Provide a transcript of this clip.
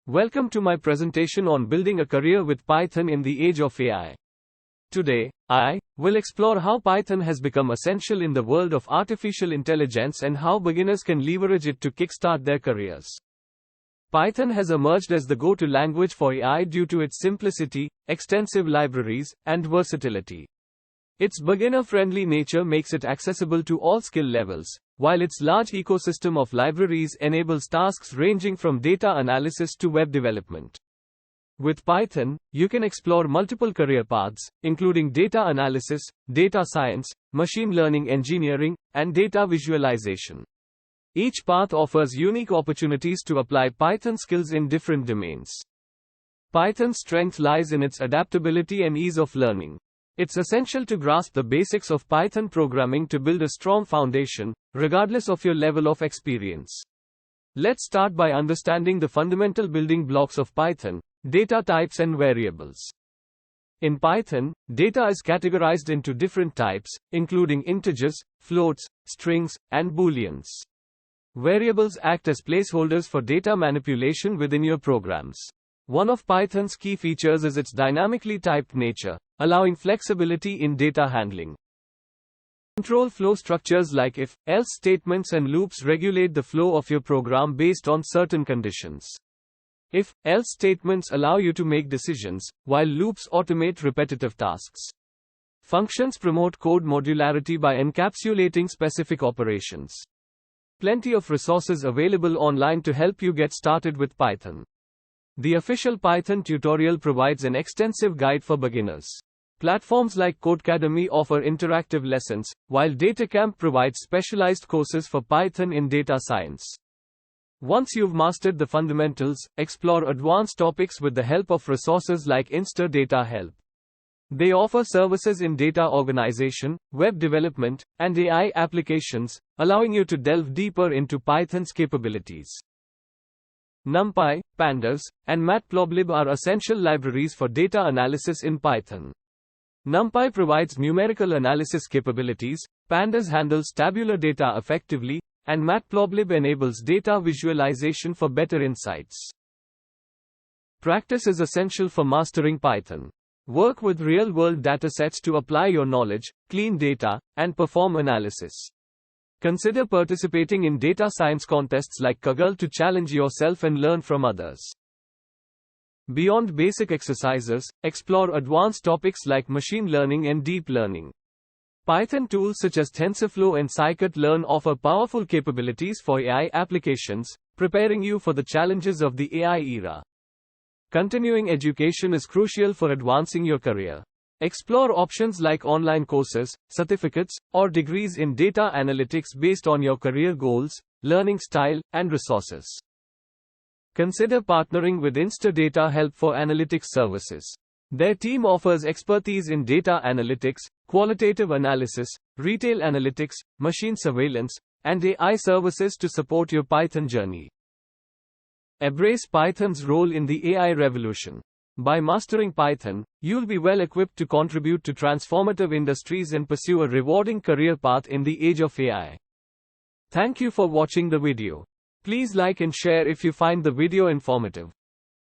Welcome to my presentation on building a career with Python in the age of AI. Today, I will explore how Python has become essential in the world of artificial intelligence and how beginners can leverage it to kickstart their careers. Python has emerged as the go-to language for AI due to its simplicity, extensive libraries, and versatility. Its beginner-friendly nature makes it accessible to all skill levels, while its large ecosystem of libraries enables tasks ranging from data analysis to web development. With Python, you can explore multiple career paths, including data analysis, data science, machine learning engineering, and data visualization. Each path offers unique opportunities to apply Python skills in different domains. Python's strength lies in its adaptability and ease of learning. It's essential to grasp the basics of Python programming to build a strong foundation, regardless of your level of experience. Let's start by understanding the fundamental building blocks of Python: data types and variables. In Python, data is categorized into different types, including integers, floats, strings, and booleans. Variables act as placeholders for data manipulation within your programs. One of Python's key features is its dynamically typed nature, allowing flexibility in data handling. Control flow structures like if, else statements and loops regulate the flow of your program based on certain conditions. If, else statements allow you to make decisions, while loops automate repetitive tasks. Functions promote code modularity by encapsulating specific operations. Plenty of resources available online to help you get started with Python. The official Python tutorial provides an extensive guide for beginners. Platforms like Codecademy offer interactive lessons, while DataCamp provides specialized courses for Python in data science. Once you've mastered the fundamentals, explore advanced topics with the help of resources like InstaDataHelp. They offer services in data organization, web development, and AI applications, allowing you to delve deeper into Python's capabilities. NumPy, Pandas, and Matplotlib are essential libraries for data analysis in Python. NumPy provides numerical analysis capabilities, Pandas handles tabular data effectively, and Matplotlib enables data visualization for better insights. Practice is essential for mastering Python. Work with real-world datasets to apply your knowledge, clean data, and perform analysis. Consider participating in data science contests like Kaggle to challenge yourself and learn from others. Beyond basic exercises, explore advanced topics like machine learning and deep learning. Python tools such as TensorFlow and scikit-learn offer powerful capabilities for AI applications, preparing you for the challenges of the AI era. Continuing education is crucial for advancing your career. Explore options like online courses, certificates, or degrees in data analytics based on your career goals, learning style, and resources. Consider partnering with InstaDataHelp for analytics services. Their team offers expertise in data analytics, qualitative analysis, retail analytics, machine surveillance, and AI services to support your Python journey. Embrace Python's role in the AI revolution. By mastering Python, you'll be well equipped to contribute to transformative industries and pursue a rewarding career path in the age of AI. Thank you for watching the video. Please like and share if you find the video informative.